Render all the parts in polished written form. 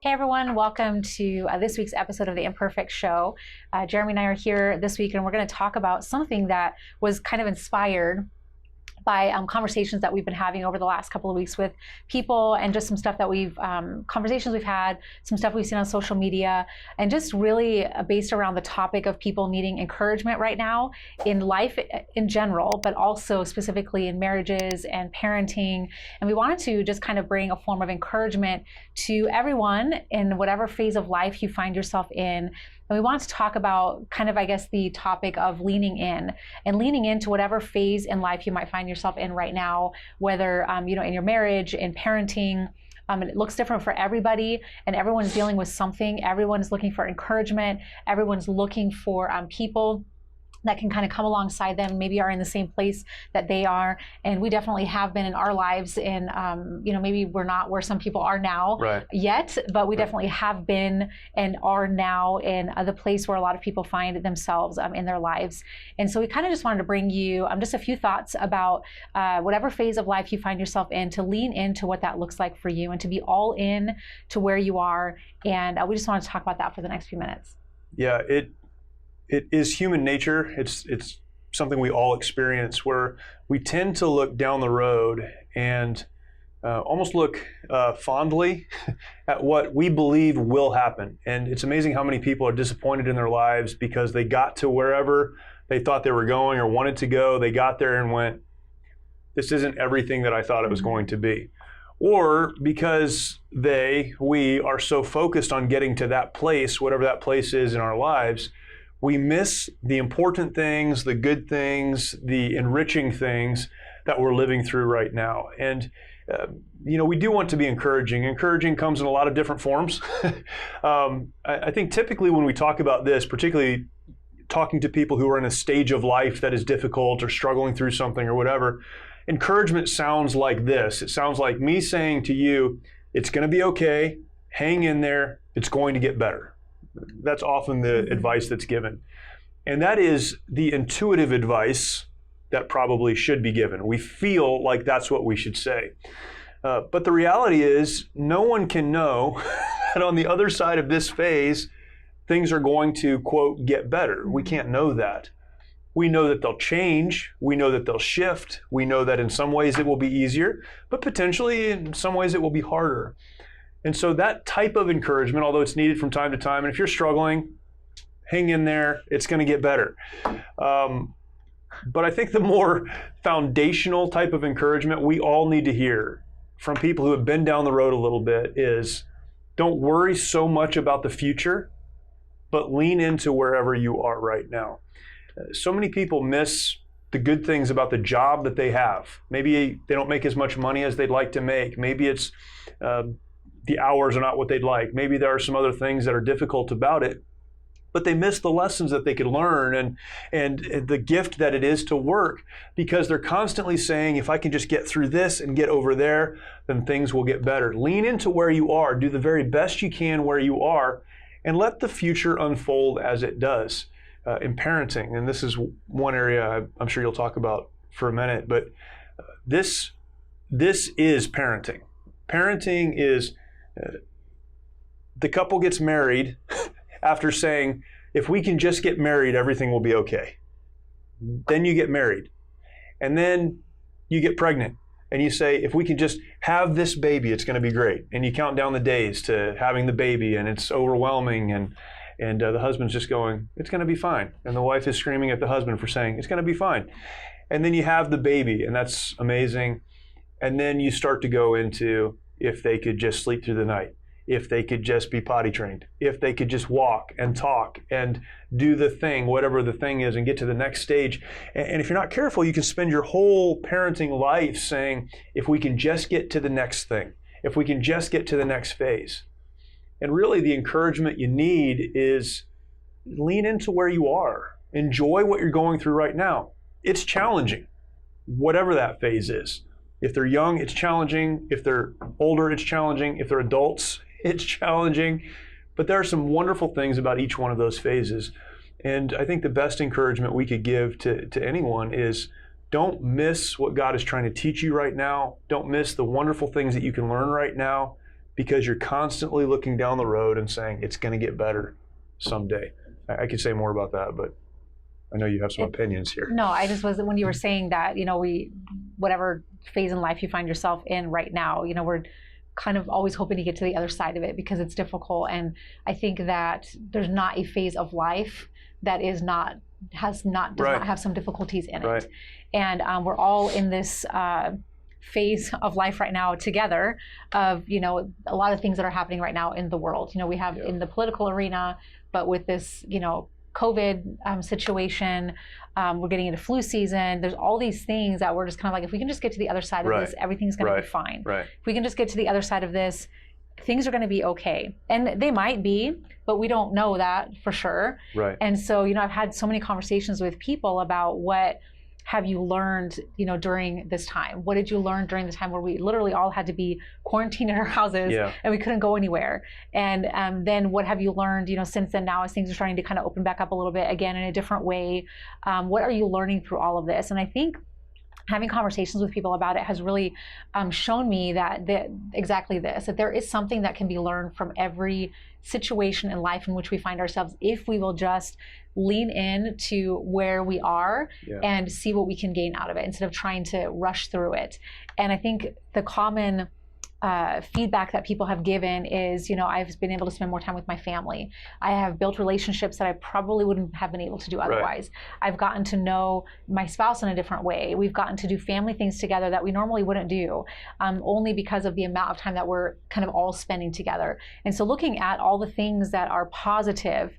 Hey everyone, welcome to this week's episode of the Imperfect Show. Jeremy and I are here this week and we're going to talk about something that was kind of inspired by conversations that we've been having over the last couple of weeks with people, and just some stuff that conversations we've had, some stuff we've seen on social media, and just really based around the topic of people needing encouragement right now in life in general, but also specifically in marriages and parenting. And we wanted to just kind of bring a form of encouragement to everyone in whatever phase of life you find yourself in. And we want to talk about kind of, I guess, the topic of leaning in and leaning into whatever phase in life you might find yourself in right now, whether, in your marriage, in parenting. It looks different for everybody, and everyone's dealing with something. Everyone's looking for encouragement. Everyone's looking for people that can kind of come alongside them, maybe are in the same place that they are. And we definitely have been in our lives in, maybe we're not where some people are now yet, but we definitely have been and are now in the place where a lot of people find themselves in their lives. And so we kind of just wanted to bring you just a few thoughts about whatever phase of life you find yourself in, to lean into what that looks like for you and to be all in to where you are. And we just wanted to talk about that for the next few minutes. Yeah, it is human nature. It's something we all experience, where we tend to look down the road and almost look fondly at what we believe will happen. And it's amazing how many people are disappointed in their lives because they got to wherever they thought they were going or wanted to go. They got there and went, this isn't everything that I thought it was going to be. Or because we are so focused on getting to that place, whatever that place is in our lives, we miss the important things, the good things, the enriching things that we're living through right now. And, we do want to be encouraging. Encouraging comes in a lot of different forms. I think typically when we talk about this, particularly talking to people who are in a stage of life that is difficult or struggling through something or whatever, encouragement sounds like this. It sounds like me saying to you, it's going to be okay, hang in there, it's going to get better. That's often the advice that's given. And that is the intuitive advice that probably should be given. We feel like that's what we should say. But the reality is, no one can know that on the other side of this phase, things are going to, quote, get better. We can't know that. We know that they'll change. We know that they'll shift. We know that in some ways it will be easier, but potentially in some ways it will be harder. And so that type of encouragement, although it's needed from time to time, and if you're struggling, hang in there, it's going to get better. But I think the more foundational type of encouragement we all need to hear from people who have been down the road a little bit is, don't worry so much about the future, but lean into wherever you are right now. So many people miss the good things about the job that they have. Maybe they don't make as much money as they'd like to make. Maybe it's the hours are not what they'd like. Maybe there are some other things that are difficult about it, but they miss the lessons that they could learn and the gift that it is to work, because they're constantly saying, if I can just get through this and get over there, then things will get better. Lean into where you are, do the very best you can where you are, and let the future unfold as it does. In parenting, and this is one area I'm sure you'll talk about for a minute, but this is parenting. Parenting is the couple gets married after saying, if we can just get married, everything will be okay. Then you get married, and then you get pregnant, and you say, if we can just have this baby, it's going to be great. And you count down the days to having the baby, and it's overwhelming, and the husband's just going, it's going to be fine. And the wife is screaming at the husband for saying, it's going to be fine. And then you have the baby, and that's amazing. And then you start to go into, if they could just sleep through the night, if they could just be potty trained, if they could just walk and talk and do the thing, whatever the thing is, and get to the next stage. And if you're not careful, you can spend your whole parenting life saying, if we can just get to the next thing, if we can just get to the next phase. And really the encouragement you need is lean into where you are. Enjoy what you're going through right now. It's challenging, whatever that phase is. If they're young, it's challenging. If they're older, it's challenging. If they're adults, it's challenging. But there are some wonderful things about each one of those phases. And I think the best encouragement we could give to anyone is don't miss what God is trying to teach you right now. Don't miss the wonderful things that you can learn right now, because you're constantly looking down the road and saying it's going to get better someday. I could say more about that, but I know you have some opinions here. No, I just was, when you were saying that, whatever phase in life you find yourself in right now, we're kind of always hoping to get to the other side of it because it's difficult. And I think that there's not a phase of life that does not have some difficulties in it. And we're all in this phase of life right now together of, a lot of things that are happening right now in the world. We have in the political arena, but with this, COVID situation, we're getting into flu season. There's all these things that we're just kind of like, if we can just get to the other side of this, everything's going to be fine. If we can just get to the other side of this, things are going to be okay. And they might be, but we don't know that for sure. And so, I've had so many conversations with people about what have you learned, during this time? What did you learn during the time where we literally all had to be quarantined in our houses and we couldn't go anywhere? And then what have you learned, since then now as things are starting to kind of open back up a little bit again in a different way? What are you learning through all of this? And I think having conversations with people about it has really shown me that exactly this, that there is something that can be learned from every situation in life in which we find ourselves if we will just lean in to where we are and see what we can gain out of it instead of trying to rush through it. And I think the common feedback that people have given is, I've been able to spend more time with my family. I have built relationships that I probably wouldn't have been able to do otherwise. I've gotten to know my spouse in a different way. We've gotten to do family things together that we normally wouldn't do, only because of the amount of time that we're kind of all spending together. And so looking at all the things that are positive,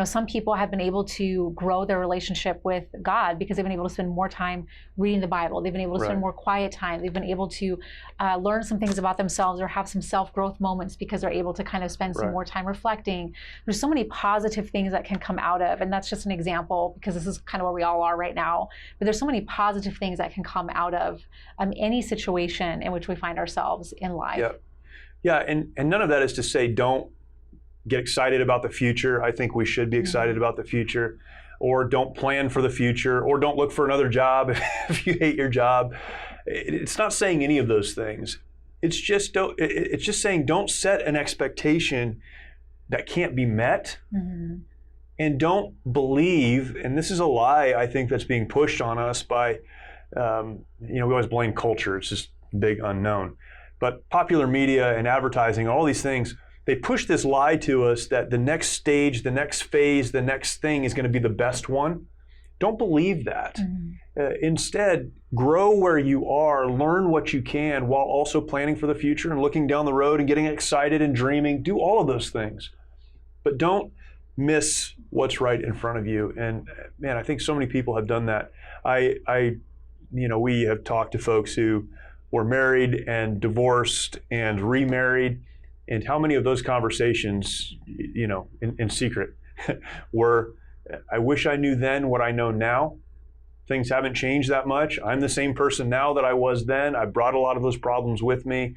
some people have been able to grow their relationship with God because they've been able to spend more time reading the Bible. They've been able to spend more quiet time. They've been able to learn some things about themselves or have some self-growth moments because they're able to kind of spend some more time reflecting. There's so many positive things that can come out of, and that's just an example because this is kind of where we all are right now, but there's so many positive things that can come out of any situation in which we find ourselves in life. And none of that is to say don't get excited about the future. I think we should be excited about the future, or don't plan for the future, or don't look for another job if you hate your job. It's not saying any of those things. It's just saying don't set an expectation that can't be met, and don't believe. And this is a lie I think that's being pushed on us by, we always blame culture. It's just big unknown, but popular media and advertising, all these things, they push this lie to us that the next stage, the next phase, the next thing is going to be the best one. Don't believe that. Instead, grow where you are, learn what you can while also planning for the future and looking down the road and getting excited and dreaming. Do all of those things, but don't miss what's right in front of you. And man, I think so many people have done that. We have talked to folks who were married and divorced and remarried, and how many of those conversations, in secret, were, I wish I knew then what I know now. Things haven't changed that much. I'm the same person now that I was then. I brought a lot of those problems with me.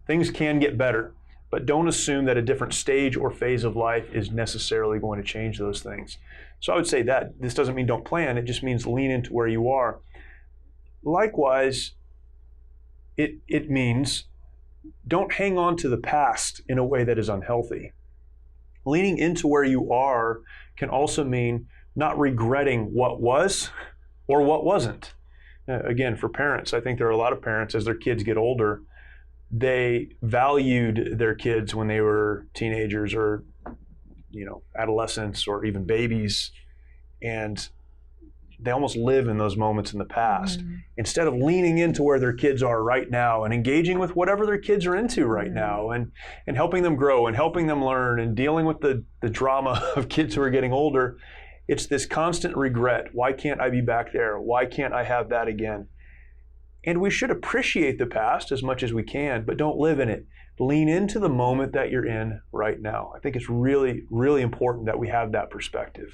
Things can get better, but don't assume that a different stage or phase of life is necessarily going to change those things. So I would say that this doesn't mean don't plan. It just means lean into where you are. Likewise, it means don't hang on to the past in a way that is unhealthy. Leaning into where you are can also mean not regretting what was or what wasn't. Again, for parents, I think there are a lot of parents, as their kids get older, they valued their kids when they were teenagers or, adolescents or even babies, and they almost live in those moments in the past instead of leaning into where their kids are right now and engaging with whatever their kids are into right now and helping them grow and helping them learn and dealing with the drama of kids who are getting older. It's this constant regret. Why can't I be back there? Why can't I have that again? And we should appreciate the past as much as we can, but don't live in it. Lean into the moment that you're in right now. I think it's really, really important that we have that perspective.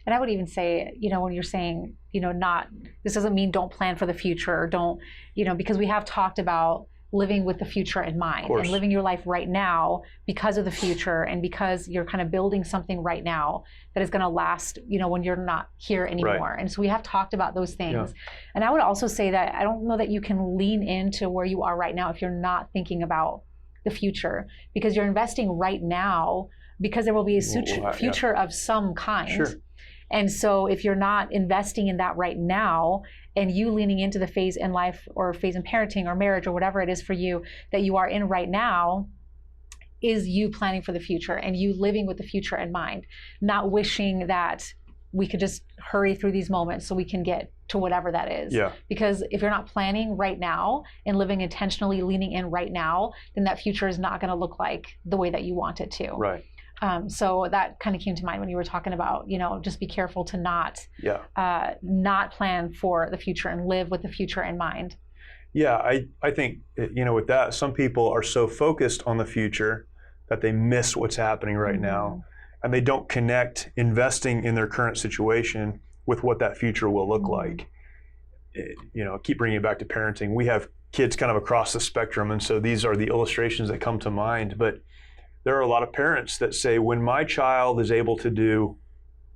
And I would even say, when you're saying, this doesn't mean don't plan for the future or don't, because we have talked about living with the future in mind course. and living your life right now because of the future and because you're kind of building something right now that is going to last, when you're not here anymore. Right. And so we have talked about those things. Yeah. And I would also say that I don't know that you can lean into where you are right now if you're not thinking about the future, because you're investing right now because there will be a future of some kind. Sure. And so if you're not investing in that right now, and you leaning into the phase in life or phase in parenting or marriage or whatever it is for you that you are in right now, is you planning for the future and you living with the future in mind, not wishing that we could just hurry through these moments so we can get to whatever that is. Yeah. Because if you're not planning right now and living intentionally, leaning in right now, then that future is not going to look like the way that you want it to. Right. So that kind of came to mind when you were talking about, just be careful to not plan for the future and live with the future in mind. Yeah, I think, with that, some people are so focused on the future that they miss what's happening right now, and they don't connect investing in their current situation with what that future will look like. Keep bringing it back to parenting. We have kids kind of across the spectrum, and so these are the illustrations that come to mind, but there are a lot of parents that say, when my child is able to do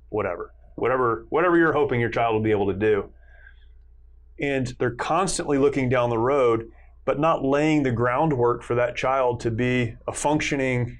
whatever you're hoping your child will be able to do, and they're constantly looking down the road, but not laying the groundwork for that child to be a functioning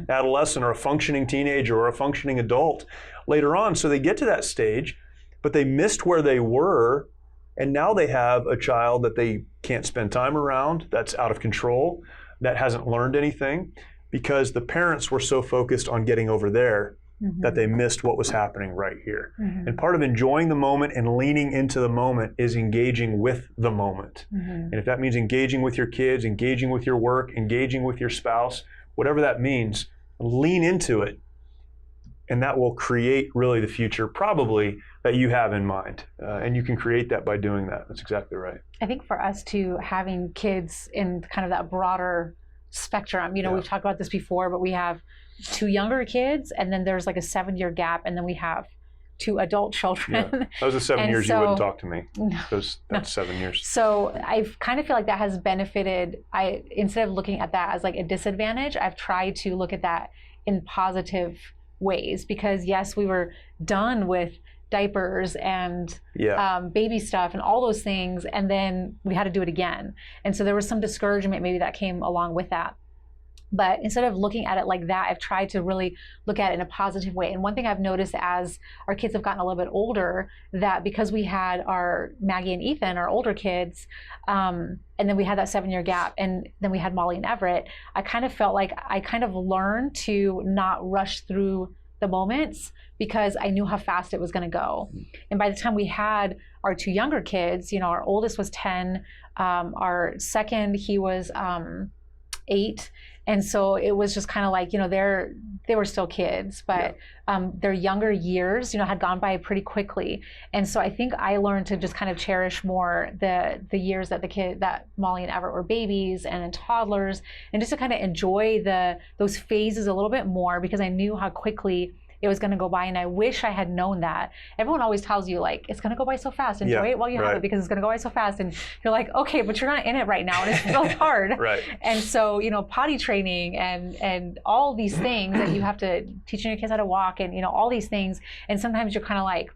adolescent or a functioning teenager or a functioning adult later on. So they get to that stage, but they missed where they were, and now they have a child that they can't spend time around, that's out of control, that hasn't learned anything, because the parents were so focused on getting over there that they missed what was happening right here. And part of enjoying the moment and leaning into the moment is engaging with the moment. And if that means engaging with your kids, engaging with your work, engaging with your spouse, whatever that means, lean into it. And that will create really the future probably that you have in mind. And you can create that by doing that. That's exactly right. I think for us too, having kids in kind of that broader spectrum, we've talked about this before, but we have 2 younger kids, and then there's like a 7-year gap, and then we have 2 adult children. Yeah. That was the 7 years you wouldn't talk to me. That's 7 years. So I kind of feel like that has benefited. Instead of looking at that as like a disadvantage, I've tried to look at that in positive ways, because yes, we were done with diapers and baby stuff and all those things, and then we had to do it again. And so there was some discouragement maybe that came along with that. But instead of looking at it like that, I've tried to really look at it in a positive way. And one thing I've noticed as our kids have gotten a little bit older, that because we had our Maggie and Ethan, our older kids, and then we had that 7-year gap, and then we had Molly and Everett, I kind of felt like I kind of learned to not rush through the moments, because I knew how fast it was going to go. And by the time we had our 2 younger kids, our oldest was 10, our second, he was 8. And so it was just kind of like, they were still kids, but their younger years, had gone by pretty quickly. And so I think I learned to just kind of cherish more the years that that Molly and Everett were babies and toddlers, and just to kind of enjoy those phases a little bit more, because I knew how quickly it was going to go by. And I wish I had known that. Everyone always tells you, like, it's going to go by so fast. Enjoy it while you have it, because it's going to go by so fast. And you're like, okay, but you're not in it right now, and it's really hard. And so, potty training and all these things that you have to, teaching your kids how to walk, and all these things. And sometimes you're kind of like,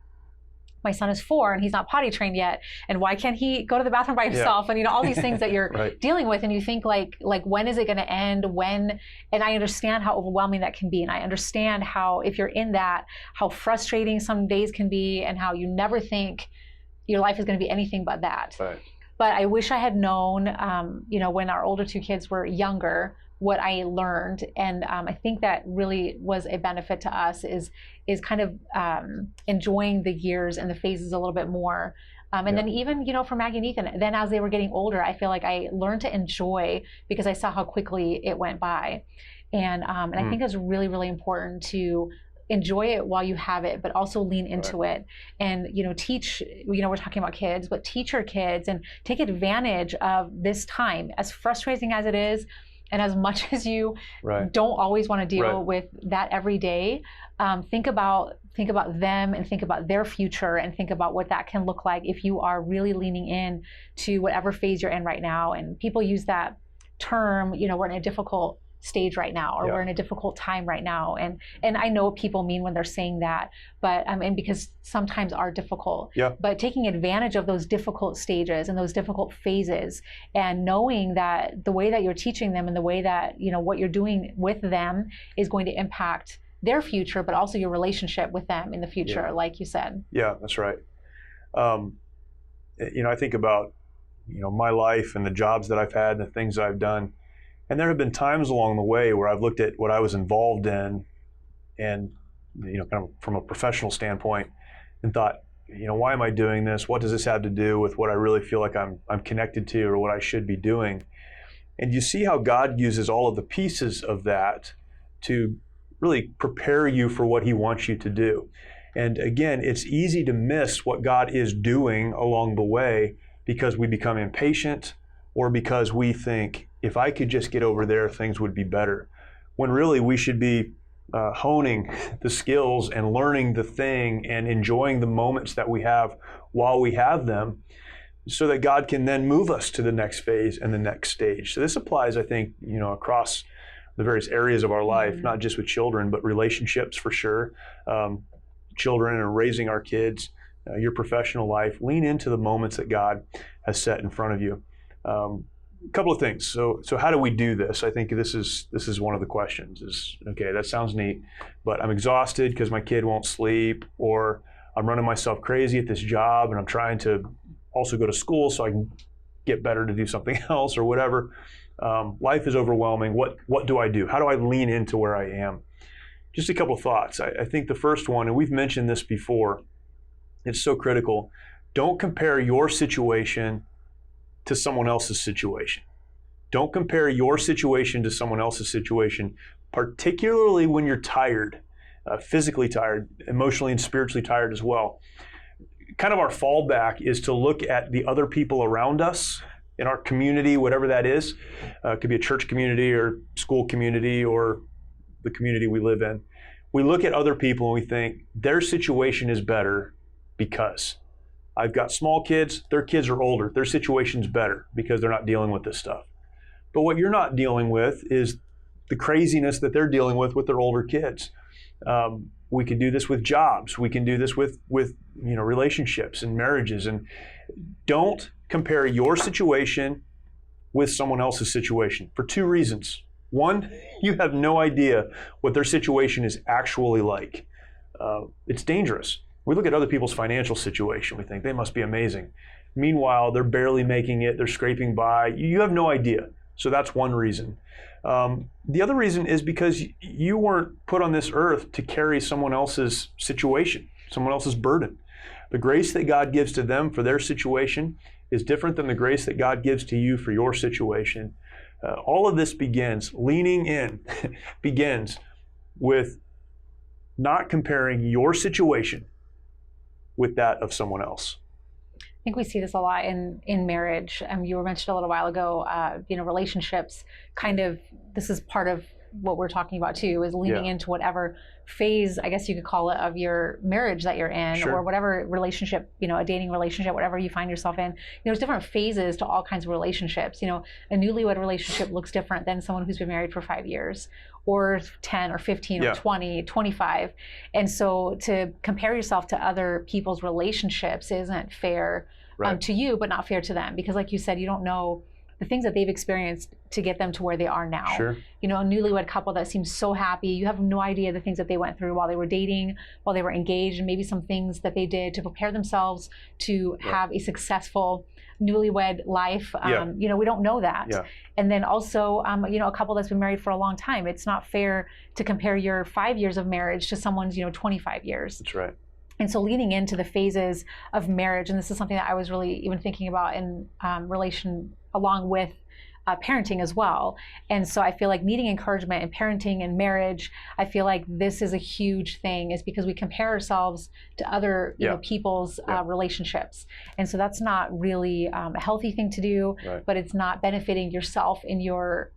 my son is 4 and he's not potty trained yet, and why can't he go to the bathroom by himself? And all these things that you're dealing with, and you think like when is it going to end? And I understand how overwhelming that can be, and I understand how, if you're in that, how frustrating some days can be, and how you never think your life is going to be anything but that. But I wish I had known, when our older 2 kids were younger, what I learned. And I think that really was a benefit to us, is kind of enjoying the years and the phases a little bit more. And then even, for Maggie and Ethan, then as they were getting older, I feel like I learned to enjoy, because I saw how quickly it went by. And I think it's really, really important to enjoy it while you have it, but also lean into it, and teach. We're talking about kids, but teach your kids and take advantage of this time, as frustrating as it is. And as much as you don't always want to deal with that every day, think about them, and think about their future, and think about what that can look like if you are really leaning in to whatever phase you're in right now. And people use that term, we're in a difficult stage right now, or we're in a difficult time right now. And I know what people mean when they're saying that, but and because sometimes are difficult, but taking advantage of those difficult stages and those difficult phases, and knowing that the way that you're teaching them and the way that, what you're doing with them is going to impact their future, but also your relationship with them in the future, like you said. Yeah, that's right. I think about, my life and the jobs that I've had and the things I've done. And there have been times along the way where I've looked at what I was involved in and, kind of from a professional standpoint, and thought, why am I doing this? What does this have to do with what I really feel like I'm connected to, or what I should be doing? And you see how God uses all of the pieces of that to really prepare you for what he wants you to do. And again, it's easy to miss what God is doing along the way because we become impatient, or because we think, if I could just get over there, things would be better. When really we should be honing the skills and learning the thing and enjoying the moments that we have while we have them, so that God can then move us to the next phase and the next stage. So this applies, I think, across the various areas of our life, not just with children, but relationships for sure. Children and raising our kids, your professional life. Lean into the moments that God has set in front of you. A couple of things. So how do we do this? I think this is one of the questions. Is okay, that sounds neat, but I'm exhausted because my kid won't sleep, or I'm running myself crazy at this job, and I'm trying to also go to school so I can get better to do something else, or whatever. Life is overwhelming. What do I do? How do I lean into where I am? Just a couple of thoughts. I think the first one, and we've mentioned this before, it's so critical. Don't compare your situation to someone else's situation. Don't compare your situation to someone else's situation, particularly when you're tired, physically tired, emotionally and spiritually tired as well. Kind of our fallback is to look at the other people around us in our community, whatever that is. It could be a church community or school community or the community we live in. We look at other people and we think their situation is better because I've got small kids, their kids are older, their situation's better because they're not dealing with this stuff. But what you're not dealing with is the craziness that they're dealing with their older kids. We can do this with jobs. We can do this with relationships and marriages. And don't compare your situation with someone else's situation for two reasons. One, you have no idea what their situation is actually like. It's dangerous. We look at other people's financial situation. We think they must be amazing. Meanwhile, they're barely making it. They're scraping by. You have no idea. So that's one reason. The other reason is because you weren't put on this earth to carry someone else's situation, someone else's burden. The grace that God gives to them for their situation is different than the grace that God gives to you for your situation. All of this leaning in, begins with not comparing your situation with that of someone else. I think we see this a lot in marriage. You were mentioned a little while ago, relationships this is part of what we're talking about too, is leaning into whatever phase, I guess you could call it, of your marriage that you're in, or whatever relationship, a dating relationship, whatever you find yourself in. There's different phases to all kinds of relationships. A newlywed relationship looks different than someone who's been married for 5 years, or 10 or 15 or 20, 25. And so to compare yourself to other people's relationships isn't fair to you, but not fair to them. Because like you said, you don't know the things that they've experienced to get them to where they are now. A newlywed couple that seems so happy, you have no idea the things that they went through while they were dating, while they were engaged, and maybe some things that they did to prepare themselves to have a successful newlywed life. We don't know that. And then also, a couple that's been married for a long time. It's not fair to compare your 5 years of marriage to someone's, 25 years. That's right. And so leaning into the phases of marriage, and this is something that I was really even thinking about in relation along with parenting as well. And so I feel like needing encouragement in parenting and marriage, I feel like this is a huge thing, is because we compare ourselves to other people's relationships. And so that's not really a healthy thing to do, but it's not benefiting yourself in your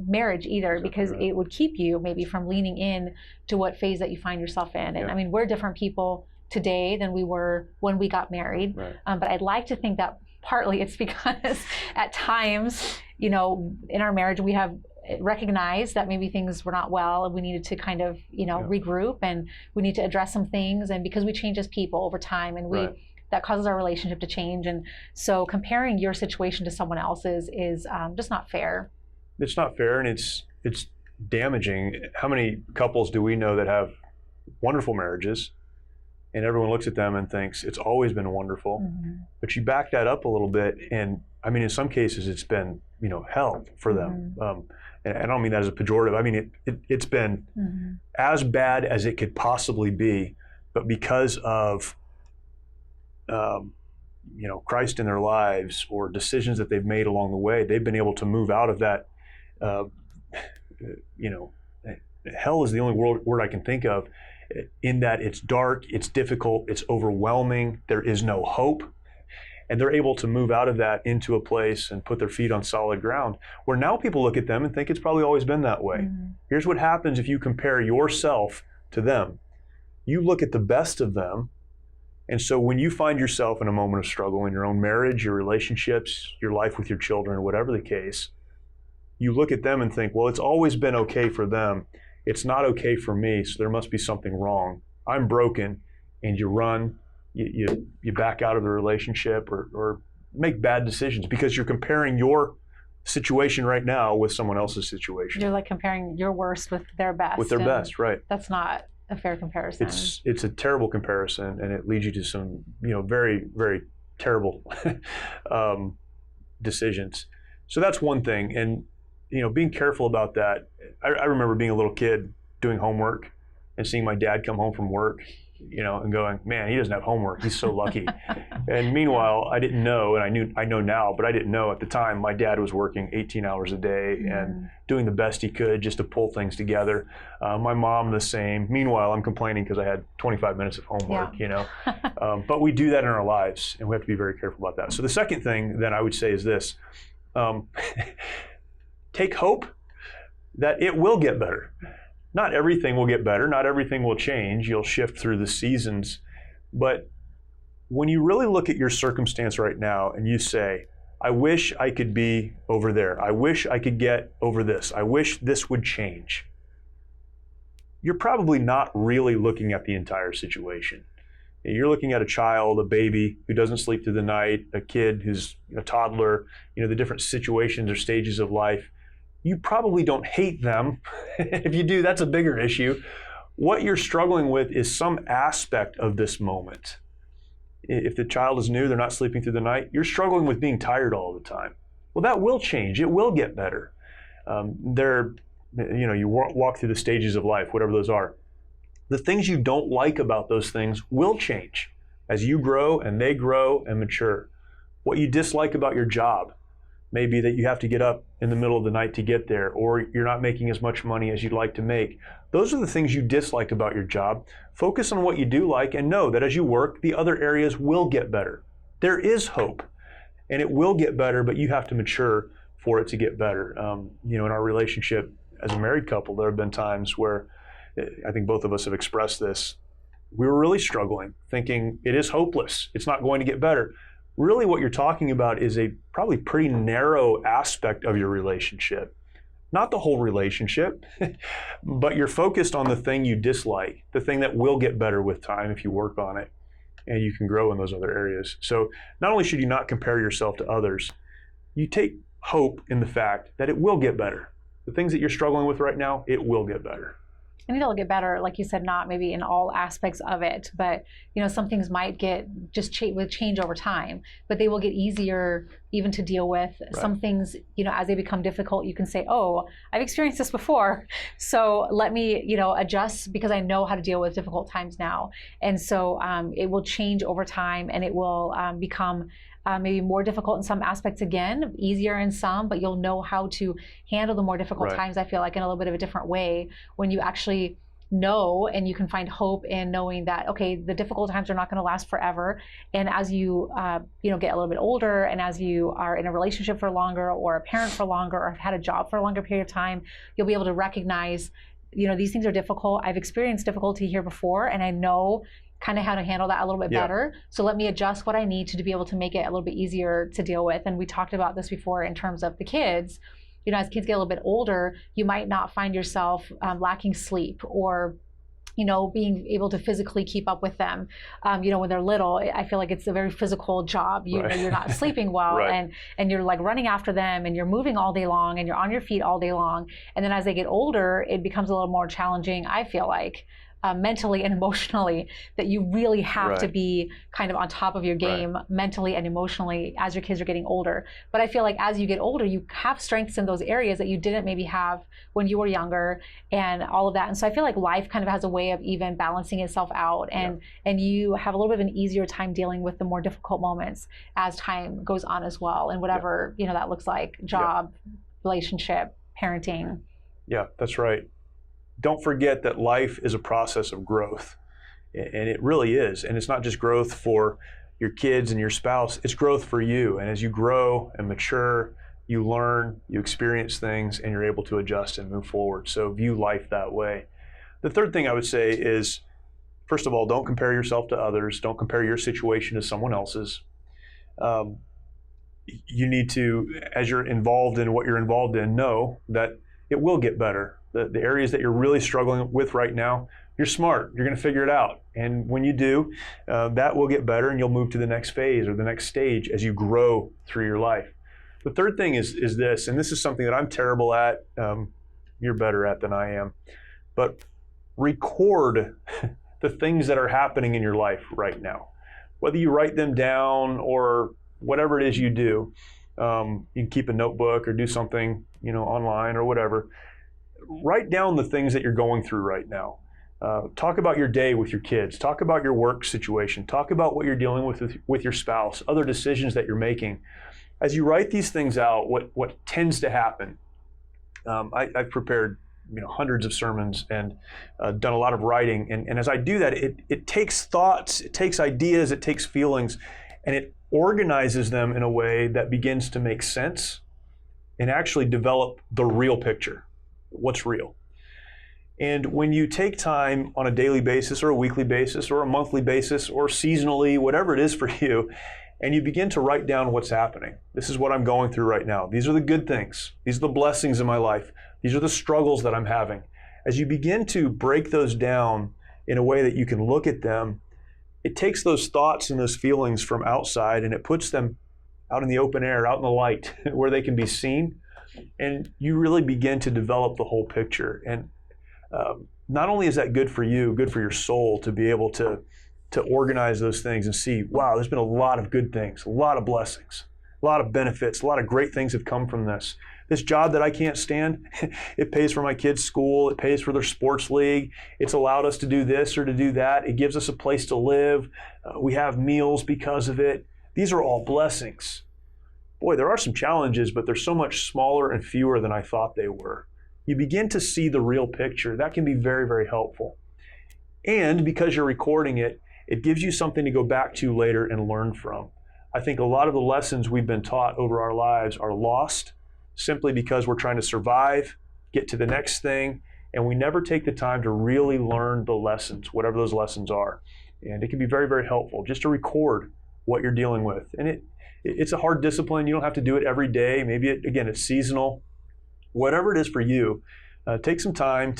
marriage either, because it would keep you maybe from leaning in to what phase that you find yourself in. And I mean, we're different people today than we were when we got married. But I'd like to think that partly it's because at times, in our marriage, we have recognized that maybe things were not well and we needed to kind of, regroup, and we need to address some things. And because we change as people over time, and that causes our relationship to change. And so comparing your situation to someone else's is just not fair. It's not fair, and it's damaging. How many couples do we know that have wonderful marriages, and everyone looks at them and thinks it's always been wonderful? Mm-hmm. But you back that up a little bit, and I mean, in some cases, it's been hell for them. Mm-hmm. And I don't mean that as a pejorative. I mean it's been mm-hmm. as bad as it could possibly be, but because of Christ in their lives or decisions that they've made along the way, they've been able to move out of that. Hell is the only word I can think of, in that it's dark, it's difficult, it's overwhelming, there is no hope. And they're able to move out of that into a place and put their feet on solid ground, where now people look at them and think it's probably always been that way. Mm-hmm. Here's what happens if you compare yourself to them. You look at the best of them, and so when you find yourself in a moment of struggle in your own marriage, your relationships, your life with your children, whatever the case, you look at them and think, well, it's always been okay for them. It's not okay for me, so there must be something wrong. I'm broken, and you run, you back out of the relationship or make bad decisions because you're comparing your situation right now with someone else's situation. You're like comparing your worst with their best. With their best, right. That's not a fair comparison. It's a terrible comparison, and it leads you to some, very, very terrible decisions. So that's one thing. And, being careful about that. I remember being a little kid doing homework and seeing my dad come home from work, and going, man, he doesn't have homework. He's so lucky. And meanwhile, I didn't know, and I know now, but I didn't know at the time, my dad was working 18 hours a day and doing the best he could just to pull things together. My mom, the same. Meanwhile, I'm complaining because I had 25 minutes of homework, But we do that in our lives, and we have to be very careful about that. So the second thing that I would say is this. Take hope that it will get better. Not everything will get better. Not everything will change. You'll shift through the seasons. But when you really look at your circumstance right now and you say, I wish I could be over there. I wish I could get over this. I wish this would change. You're probably not really looking at the entire situation. You're looking at a child, a baby who doesn't sleep through the night, a kid who's a toddler, the different situations or stages of life. You probably don't hate them. If you do, that's a bigger issue. What you're struggling with is some aspect of this moment. If the child is new, they're not sleeping through the night, you're struggling with being tired all the time. Well, that will change. It will get better. You walk through the stages of life, whatever those are. The things you don't like about those things will change as you grow and they grow and mature. What you dislike about your job may be that you have to get up in the middle of the night to get there, or you're not making as much money as you'd like to make. Those are the things you dislike about your job. Focus on what you do like and know that as you work, the other areas will get better. There is hope, and it will get better, but you have to mature for it to get better. In our relationship as a married couple, there have been times where I think both of us have expressed this. We were really struggling, thinking it is hopeless. It's not going to get better. Really what you're talking about is a probably pretty narrow aspect of your relationship. Not the whole relationship, but you're focused on the thing you dislike, the thing that will get better with time if you work on it, and you can grow in those other areas. So not only should you not compare yourself to others, you take hope in the fact that it will get better. The things that you're struggling with right now, it will get better. And it'll get better, like you said, not maybe in all aspects of it, but some things might get change over time, but they will get easier even to deal with. Right. Some things, as they become difficult, you can say, oh, I've experienced this before, so let me, adjust because I know how to deal with difficult times now. And so it will change over time, and it will become maybe more difficult in some aspects again, easier in some, but you'll know how to handle the more difficult times, I feel like, in a little bit of a different way when you actually know, and you can find hope in knowing that, okay, the difficult times are not going to last forever. And as you, get a little bit older, and as you are in a relationship for longer, or a parent for longer, or have had a job for a longer period of time, you'll be able to recognize, these things are difficult. I've experienced difficulty here before, and I know kind of how to handle that a little bit better. So let me adjust what I need to be able to make it a little bit easier to deal with. And we talked about this before in terms of the kids. You know, as kids get a little bit older, you might not find yourself lacking sleep or, you know, being able to physically keep up with them. You know, when they're little, I feel like it's a very physical job. You know, you're not sleeping well, and you're like running after them, and you're moving all day long, and you're on your feet all day long. And then as they get older, it becomes a little more challenging, I feel like, mentally and emotionally, that you really have to be kind of on top of your game mentally and emotionally as your kids are getting older. But I feel like as you get older, you have strengths in those areas that you didn't maybe have when you were younger, and all of that. And so I feel like life kind of has a way of even balancing itself out, and you have a little bit of an easier time dealing with the more difficult moments as time goes on as well, and whatever you know that looks like, job, relationship, parenting. Yeah, that's right. Don't forget that life is a process of growth, and it really is. And it's not just growth for your kids and your spouse, it's growth for you. And as you grow and mature, you learn, you experience things, and you're able to adjust and move forward. So view life that way. The third thing I would say is, first of all, don't compare yourself to others. Don't compare your situation to someone else's. You need to, as you're involved in what you're involved in, know that it will get better. The areas that you're really struggling with right now, you're smart. You're going to figure it out. And when you do, that will get better, and you'll move to the next phase or the next stage as you grow through your life. The third thing is this, and this is something that I'm terrible at. You're better at than I am. But record the things that are happening in your life right now. Whether you write them down or whatever it is you do, you can keep a notebook or do something, you know, online or whatever. Write down the things that you're going through right now. Talk about your day with your kids. Talk about your work situation. Talk about what you're dealing with your spouse, other decisions that you're making. As you write these things out, what tends to happen, I've prepared hundreds of sermons and done a lot of writing. And as I do that, it takes thoughts, it takes ideas, it takes feelings, and it organizes them in a way that begins to make sense and actually develop the real picture. What's real. And when you take time on a daily basis or a weekly basis or a monthly basis or seasonally, whatever it is for you, and you begin to write down what's happening. This is what I'm going through right now. These are the good things. These are the blessings in my life. These are the struggles that I'm having. As you begin to break those down in a way that you can look at them, it takes those thoughts and those feelings from outside and it puts them out in the open air, out in the light, where they can be seen. And you really begin to develop the whole picture. And not only is that good for you, good for your soul to be able to organize those things and see, wow, there's been a lot of good things, a lot of blessings, a lot of benefits, a lot of great things have come from this. This job that I can't stand, it pays for my kids' school, it pays for their sports league, it's allowed us to do this or to do that, it gives us a place to live, we have meals because of it. These are all blessings. Boy, there are some challenges, but they're so much smaller and fewer than I thought they were. You begin to see the real picture. That can be very, very helpful. And because you're recording it, it gives you something to go back to later and learn from. I think a lot of the lessons we've been taught over our lives are lost simply because we're trying to survive, get to the next thing, and we never take the time to really learn the lessons, whatever those lessons are. And it can be very, very helpful just to record what you're dealing with. And it's a hard discipline. You don't have to do it every day. Maybe, it's seasonal. Whatever it is for you, take some time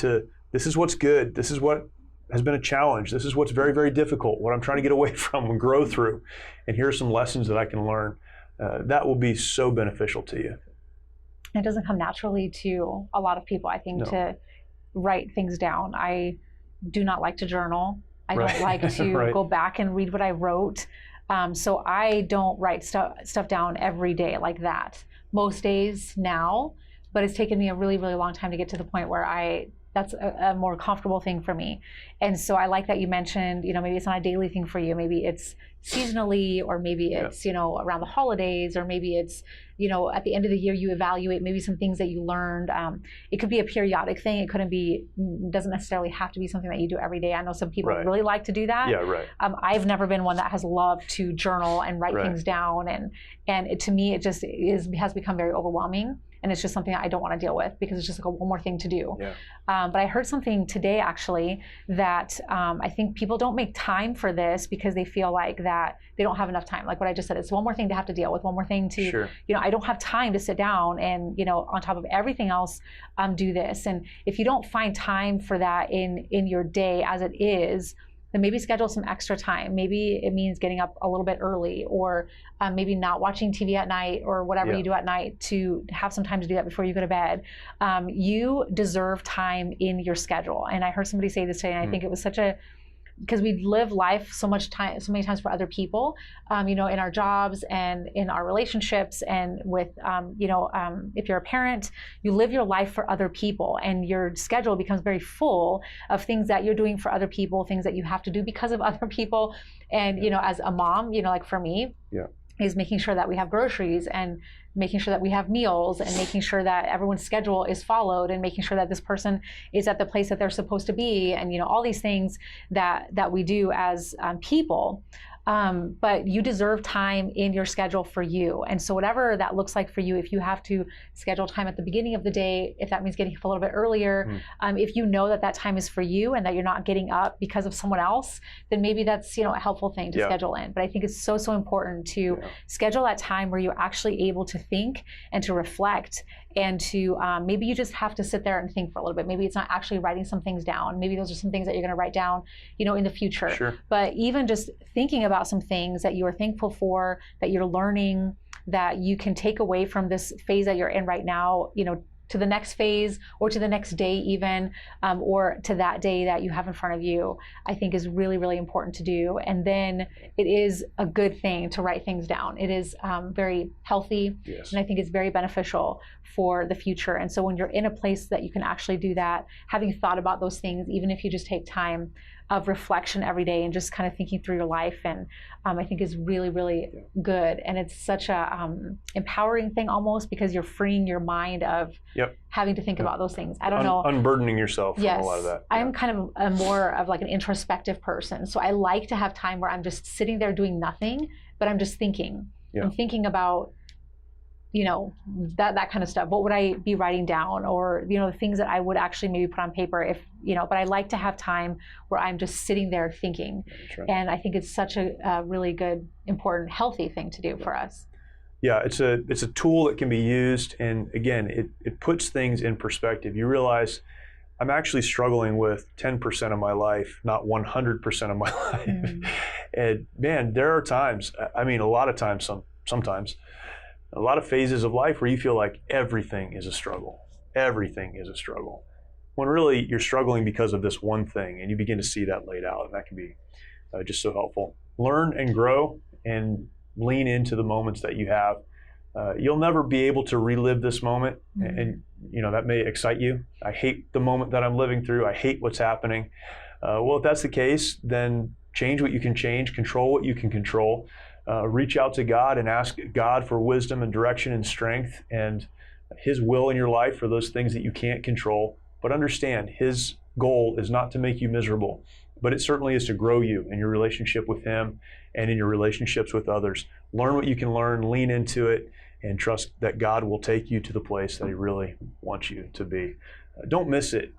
this is what's good. This is what has been a challenge. This is what's very, very difficult, what I'm trying to get away from and grow through. And here are some lessons that I can learn. That will be so beneficial to you. It doesn't come naturally to a lot of people, I think, to write things down. I do not like to journal. I don't like to go back and read what I wrote. So I don't write stuff down every day like that. Most days now, but it's taken me a really, really long time to get to the point where that's a more comfortable thing for me. And so I like that you mentioned, maybe it's not a daily thing for you. Maybe it's seasonally, or maybe it's, around the holidays, or maybe it's, at the end of the year, you evaluate maybe some things that you learned. It could be a periodic thing. It doesn't necessarily have to be something that you do every day. I know some people really like to do that. Yeah, right. I've never been one that has loved to journal and write things down. And to me, it just has become very overwhelming. and it's just something that I don't want to deal with because it's just like one more thing to do. Yeah. But I heard something today actually that I think people don't make time for this because they feel like that they don't have enough time. Like what I just said, it's one more thing to have to deal with, one more thing to, Sure. I don't have time to sit down and, on top of everything else, do this. And if you don't find time for that in your day as it is, then maybe schedule some extra time. Maybe it means getting up a little bit early, or maybe not watching TV at night, or whatever you do at night, to have some time to do that before you go to bed. You deserve time in your schedule. And I heard somebody say this today, and I think it was because we live life so many times for other people, in our jobs and in our relationships, and with, if you're a parent, you live your life for other people, and your schedule becomes very full of things that you're doing for other people, things that you have to do because of other people. And, as a mom, like for me, is making sure that we have groceries, and making sure that we have meals, and making sure that everyone's schedule is followed, and making sure that this person is at the place that they're supposed to be, and all these things that we do as people. But you deserve time in your schedule for you. And so whatever that looks like for you, if you have to schedule time at the beginning of the day, if that means getting up a little bit earlier, if you know that time is for you and that you're not getting up because of someone else, then maybe that's, a helpful thing to schedule in. But I think it's so important to schedule that time where you're actually able to think and to reflect, and to maybe you just have to sit there and think for a little bit. Maybe it's not actually writing some things down. Maybe those are some things that you're going to write down, in the future. Sure. But even just thinking about some things that you are thankful for, that you're learning, that you can take away from this phase that you're in right now, to the next phase, or to the next day even, or to that day that you have in front of you, I think is really, really important to do. And then it is a good thing to write things down. It is very healthy, and I think it's very beneficial for the future. And so when you're in a place that you can actually do that, having thought about those things, even if you just take time of reflection every day and just kind of thinking through your life, and I think is really, really good. And it's such a empowering thing almost, because you're freeing your mind of having to think about those things. I don't know. Unburdening yourself from a lot of that. I'm kind of a more of like an introspective person. So I like to have time where I'm just sitting there doing nothing, but I'm just thinking. I'm thinking about, that kind of stuff. What would I be writing down, or, the things that I would actually maybe put on paper if, but I like to have time where I'm just sitting there thinking. Right. And I think it's such a really good, important, healthy thing to do for us. Yeah, it's a tool that can be used, and again, it puts things in perspective. You realize I'm actually struggling with 10% of my life, not 100% of my life. And man, there are times, a lot of times, sometimes, a lot of phases of life where you feel like everything is a struggle. Everything is a struggle. When really you're struggling because of this one thing, and you begin to see that laid out, and that can be just so helpful. Learn and grow and lean into the moments that you have. You'll never be able to relive this moment, and that may excite you. I hate the moment that I'm living through. I hate what's happening. Well, if that's the case, then change what you can change, control what you can control. Reach out to God and ask God for wisdom and direction and strength and His will in your life for those things that you can't control. But understand, His goal is not to make you miserable, but it certainly is to grow you in your relationship with Him and in your relationships with others. Learn what you can learn, lean into it, and trust that God will take you to the place that He really wants you to be. Don't miss it.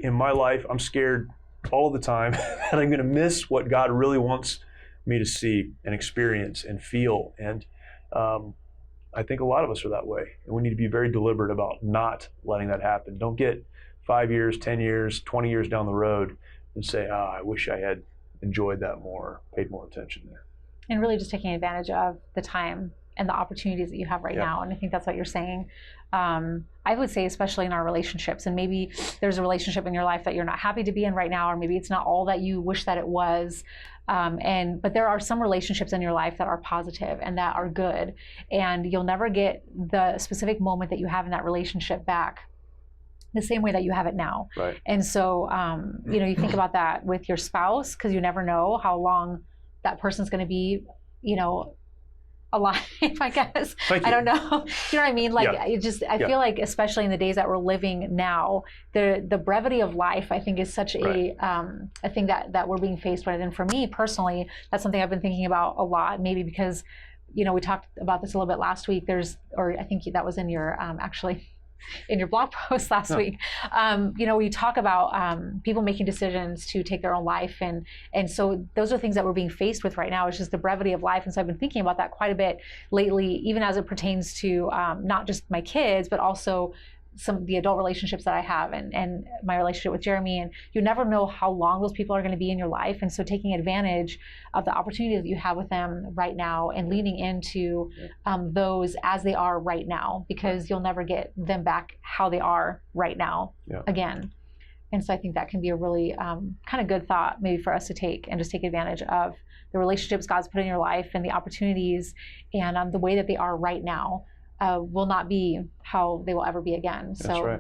In my life, I'm scared all the time that I'm going to miss what God really wants me to see and experience and feel. And I think a lot of us are that way. And we need to be very deliberate about not letting that happen. Don't get 5 years, 10 years, 20 years down the road and say, I wish I had enjoyed that more, paid more attention there. And really just taking advantage of the time and the opportunities that you have right now. And I think that's what you're saying. I would say, especially in our relationships, and maybe there's a relationship in your life that you're not happy to be in right now, or maybe it's not all that you wish that it was. But there are some relationships in your life that are positive and that are good. And you'll never get the specific moment that you have in that relationship back the same way that you have it now. Right. And so, you think about that with your spouse, because you never know how long that person's going to be, alive, I guess. Thank you. I don't know. You know what I mean? Like, I feel like, especially in the days that we're living now, the brevity of life, I think, is such a thing that we're being faced with. And for me personally, that's something I've been thinking about a lot, maybe because we talked about this a little bit last week. I think that was in your actually in your blog post last week. We talk about people making decisions to take their own life, and so those are things that we're being faced with right now. It's just the brevity of life, and so I've been thinking about that quite a bit lately, even as it pertains to not just my kids, but also some of the adult relationships that I have and my relationship with Jeremy. And you never know how long those people are going to be in your life. And so taking advantage of the opportunities that you have with them right now and leaning into those as they are right now, because you'll never get them back how they are right now again. And so I think that can be a really kind of good thought maybe for us to take and just take advantage of the relationships God's put in your life and the opportunities and the way that they are right now. Will not be how they will ever be again. So. That's right.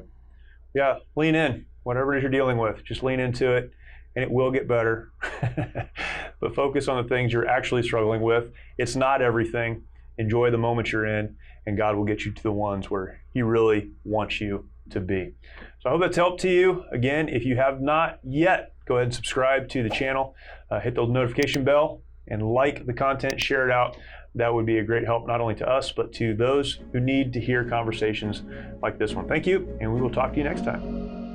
Yeah, lean in. Whatever it is you're dealing with, just lean into it, and it will get better. But focus on the things you're actually struggling with. It's not everything. Enjoy the moment you're in, and God will get you to the ones where He really wants you to be. So I hope that's helped to you. Again, if you have not yet, go ahead and subscribe to the channel. Hit the notification bell and like the content, share it out. That would be a great help, not only to us, but to those who need to hear conversations like this one. Thank you, and we will talk to you next time.